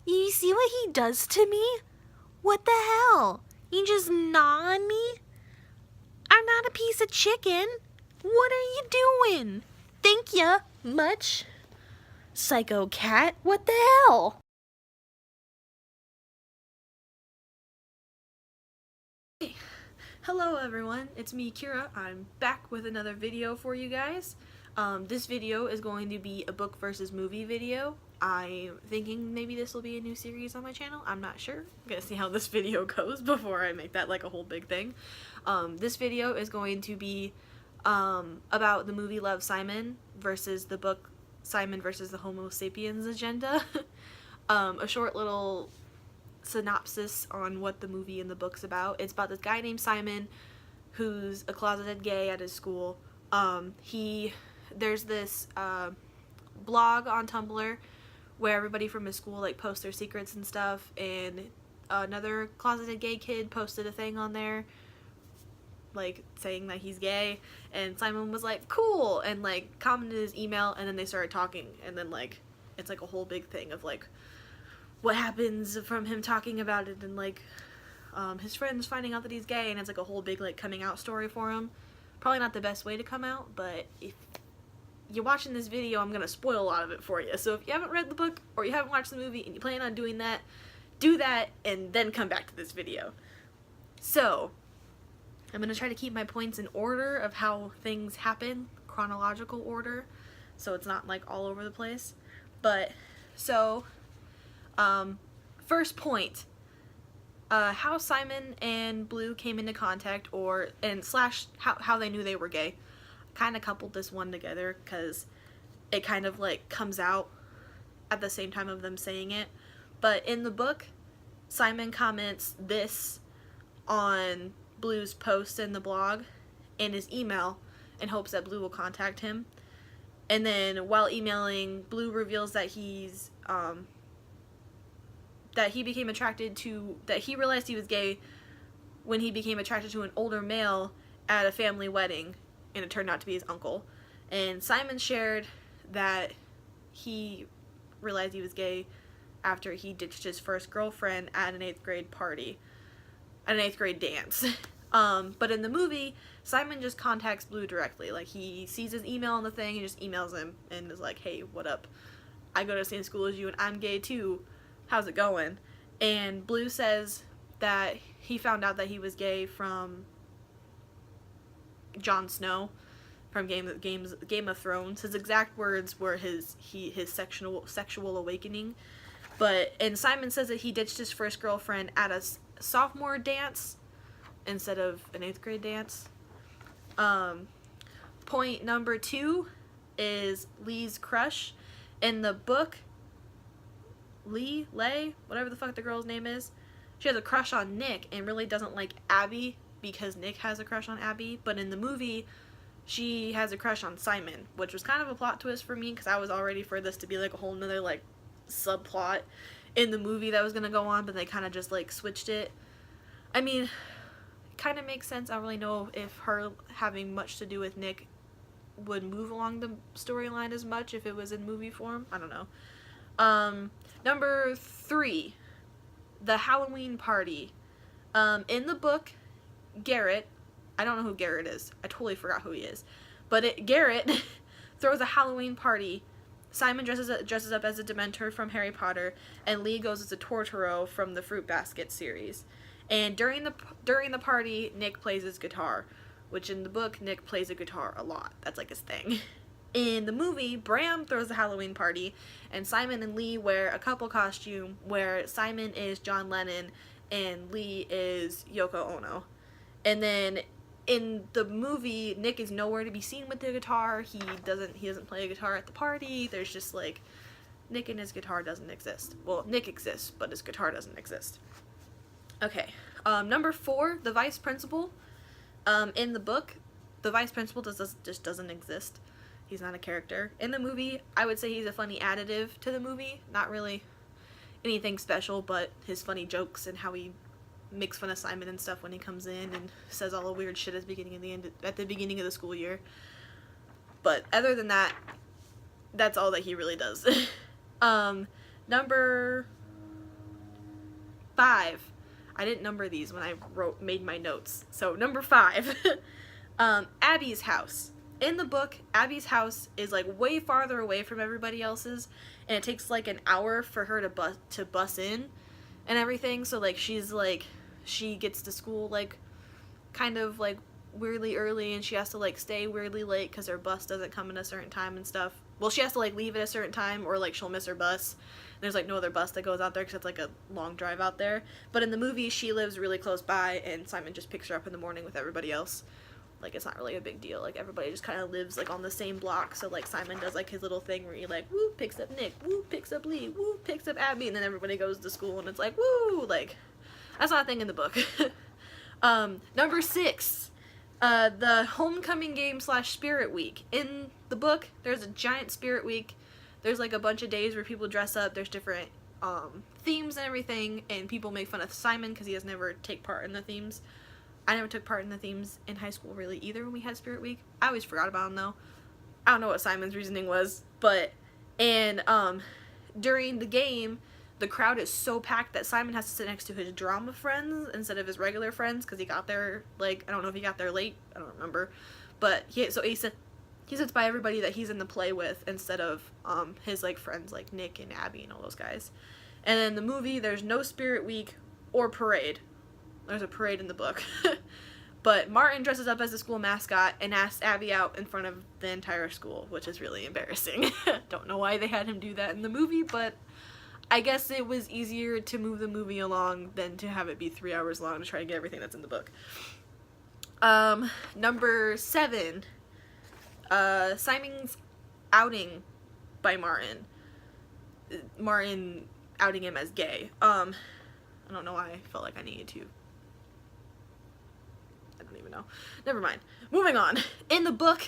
You see what he does to me? What the hell? You just gnaw on me? I'm not a piece of chicken. What are you doing? Thank ya much. Psycho cat, what the hell? Hey. Hello everyone, it's me Kira. I'm back with another video for you guys. This video is going to be a book versus movie video. I'm thinking maybe this will be a new series on my channel. I'm not sure. I'm gonna see how this video goes before I make that like a whole big thing. This video is going to be about the movie Love, Simon versus the book Simon versus the Homo sapiens agenda. A short little synopsis on what the movie and the book's about. It's about this guy named Simon who's a closeted gay at his school. There's this blog on Tumblr where everybody from his school like posts their secrets and stuff, and another closeted gay kid posted a thing on there like saying that he's gay, and Simon was like cool and like commented his email, and then they started talking, and then like it's like a whole big thing of like what happens from him talking about it, and like his friends finding out that he's gay, and it's like a whole big like coming out story for him. Probably not the best way to come out, but if you're watching this video, I'm gonna spoil a lot of it for you. So if you haven't read the book or you haven't watched the movie and you plan on doing that, do that and then come back to this video. So I'm gonna try to keep my points in order of how things happen, chronological order, so it's not like all over the place. But so first point, how Simon and Blue came into contact, slash how they knew they were gay. Kind of coupled this one together because it kind of like comes out at the same time of them saying it. But in the book, Simon comments this on Blue's post in the blog in his email in hopes that Blue will contact him. And then while emailing, Blue reveals that he realized he was gay when he became attracted to an older male at a family wedding, and it turned out to be his uncle. And Simon shared that he realized he was gay after he ditched his first girlfriend at an 8th grade party, at an 8th grade dance. But in the movie, Simon just contacts Blue directly. Like, he sees his email on the thing and just emails him and is like, hey, what up? I go to the same school as you and I'm gay too. How's it going? And Blue says that he found out that he was gay from Jon Snow from Game of Thrones. His exact words were his sexual awakening. And Simon says that he ditched his first girlfriend at a sophomore dance instead of an 8th grade dance. Point number 2 is Lee's crush. In the book, Lay, whatever the fuck the girl's name is, she has a crush on Nick and really doesn't like Abby because Nick has a crush on Abby. But in the movie, she has a crush on Simon, which was kind of a plot twist for me because I was all ready for this to be like a whole nother like subplot in the movie that was gonna go on, but they kind of just like switched it. I mean, it kind of makes sense. I don't really know if her having much to do with Nick would move along the storyline as much if it was in movie form. I don't know. Number 3, the Halloween party. In the book, Garrett, I don't know who Garrett is. I totally forgot who he is. But Garrett throws a Halloween party. Simon dresses up as a Dementor from Harry Potter, and Lee goes as a Tortoro from the Fruit Basket series. And during the party, Nick plays his guitar, which in the book, Nick plays a guitar a lot. That's like his thing. In the movie, Bram throws a Halloween party, and Simon and Lee wear a couple costume where Simon is John Lennon and Lee is Yoko Ono. And then in the movie, Nick is nowhere to be seen with the guitar. He doesn't play a guitar at the party. There's just like Nick and his guitar doesn't exist. Well, Nick exists, but his guitar doesn't exist. Okay. Number 4, the vice principal. In the book, the vice principal just doesn't exist. He's not a character. In the movie, I would say he's a funny additive to the movie. Not really anything special, but his funny jokes and how he makes fun of Simon and stuff when he comes in and says all the weird shit at the beginning of the school year. But other than that, that's all that he really does. Number 5, I didn't number these when I made my notes. So number 5, Abby's house. In the book, Abby's house is like way farther away from everybody else's, and it takes like an hour for her to bus in and everything. So like she gets to school like kind of like weirdly early, and she has to like stay weirdly late because her bus doesn't come at a certain time and stuff. Well, she has to like leave at a certain time, or like she'll miss her bus. There's like no other bus that goes out there because it's like a long drive out there. But in the movie, she lives really close by, and Simon just picks her up in the morning with everybody else. Like, it's not really a big deal. Like, everybody just kind of lives like on the same block. So like Simon does like his little thing where he like woo picks up Nick, woo picks up Lee, woo picks up Abby, and then everybody goes to school, and it's like woo. Like, that's not a thing in the book. Number 6. The homecoming game / spirit week. In the book, there's a giant spirit week. There's like a bunch of days where people dress up. There's different themes and everything, and people make fun of Simon because he has never take part in the themes. I never took part in the themes in high school really either when we had spirit week. I always forgot about him though. I don't know what Simon's reasoning was, but during the game, the crowd is so packed that Simon has to sit next to his drama friends instead of his regular friends because he got there, like, I don't know if he got there late, I don't remember, but he sits by everybody that he's in the play with instead of his like friends like Nick and Abby and all those guys. And in the movie, there's no spirit week or parade. There's a parade in the book. But Martin dresses up as the school mascot and asks Abby out in front of the entire school, which is really embarrassing. Don't know why they had him do that in the movie, but I guess it was easier to move the movie along than to have it be 3 hours long to try to get everything that's in the book. Number 7, Simon's outing by Martin. Martin outing him as gay. I don't know why I felt like I needed to. I don't even know. Never mind. Moving on. In the book,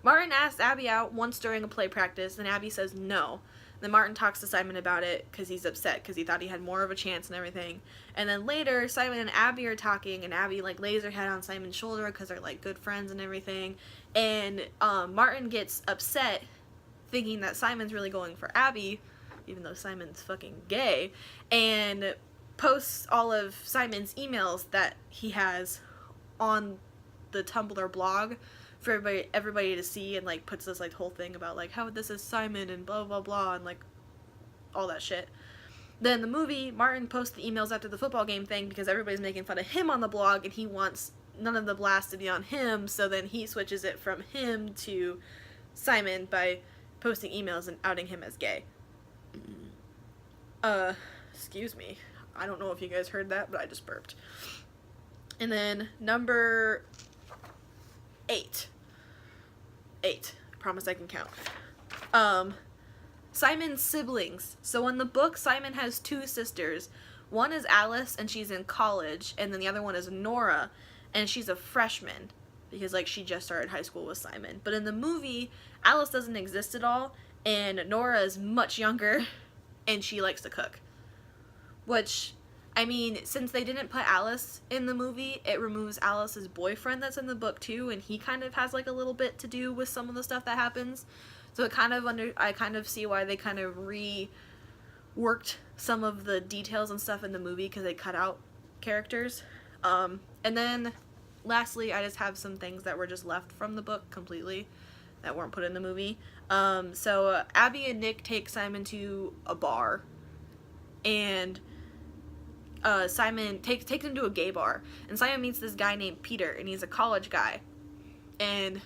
Martin asks Abby out once during a play practice, and Abby says no. Then Martin talks to Simon about it because he's upset because he thought he had more of a chance and everything. And then later, Simon and Abby are talking, and Abby like lays her head on Simon's shoulder because they're like good friends and everything. And Martin gets upset thinking that Simon's really going for Abby, even though Simon's fucking gay, and posts all of Simon's emails that he has on the Tumblr blog for everybody to see, and like puts this like whole thing about like how this is Simon and blah blah blah and like all that shit. Then in the movie, Martin posts the emails after the football game thing because everybody's making fun of him on the blog, and he wants none of the blast to be on him, so then he switches it from him to Simon by posting emails and outing him as gay. Excuse me. I don't know if you guys heard that, but I just burped. And then number 8. I promise I can count. Simon's siblings. So in the book, Simon has 2 sisters. One is Alice, and she's in college, and then the other one is Nora, and she's a freshman because like she just started high school with Simon. But in the movie, Alice doesn't exist at all, and Nora is much younger, and she likes to cook. Which, I mean, since they didn't put Alice in the movie, it removes Alice's boyfriend that's in the book too, and he kind of has like a little bit to do with some of the stuff that happens. So it kind of I kind of see why they kind of reworked some of the details and stuff in the movie because they cut out characters. And then lastly, I just have some things that were just left from the book completely that weren't put in the movie. So Abby and Nick take Simon to a bar, and Simon takes him to a gay bar, and Simon meets this guy named Peter, and he's a college guy. And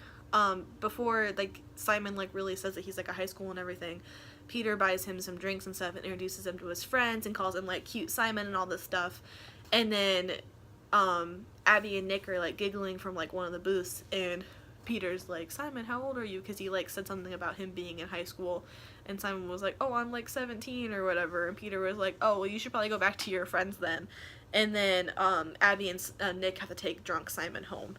before like Simon like really says that he's like a high school and everything, Peter buys him some drinks and stuff and introduces him to his friends and calls him like cute Simon and all this stuff. And then Abby and Nick are like giggling from like one of the booths, and Peter's like, Simon, how old are you? Because he like said something about him being in high school, and Simon was like, oh, I'm like 17 or whatever, and Peter was like, oh, well, you should probably go back to your friends then. And then Abby and Nick have to take drunk Simon home.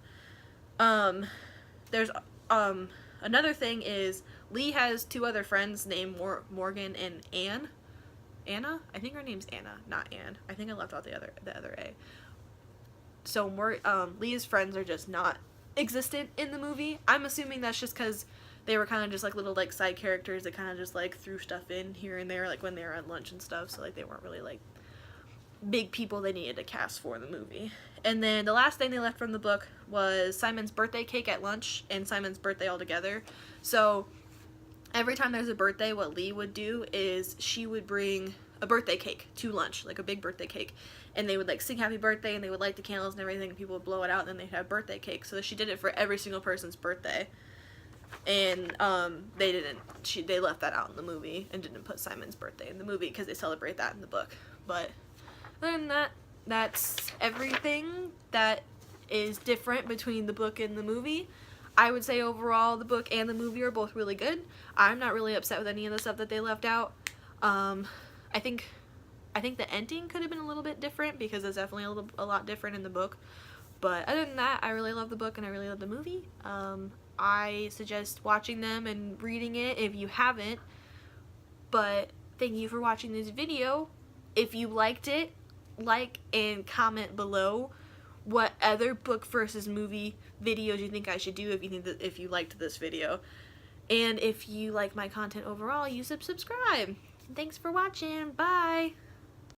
There's another thing is Lee has 2 other friends named Morgan and Anna. I think her name's Anna, not Anne. I think I left out the other A. So Lee's friends are just not existed in the movie. I'm assuming that's just because they were kind of just like little like side characters that kind of just like threw stuff in here and there like when they were at lunch and stuff, so like they weren't really like big people they needed to cast for the movie. And then the last thing they left from the book was Simon's birthday cake at lunch and Simon's birthday altogether. So every time there's a birthday, what Lee would do is she would bring a birthday cake to lunch, like a big birthday cake, and they would like sing happy birthday and they would light the candles and everything and people would blow it out and then they'd have birthday cake. So she did it for every single person's birthday. And they left that out in the movie and didn't put Simon's birthday in the movie because they celebrate that in the book. But other than that, that's everything that is different between the book and the movie. I would say overall the book and the movie are both really good. I'm not really upset with any of the stuff that they left out. I think the ending could have been a little bit different because it's definitely a lot different in the book. But other than that, I really love the book and I really love the movie. I suggest watching them and reading it if you haven't. But thank you for watching this video. If you liked it, like and comment below what other book versus movie videos you think I should do if you liked this video. And if you like my content overall, you should subscribe. Thanks for watching. Bye.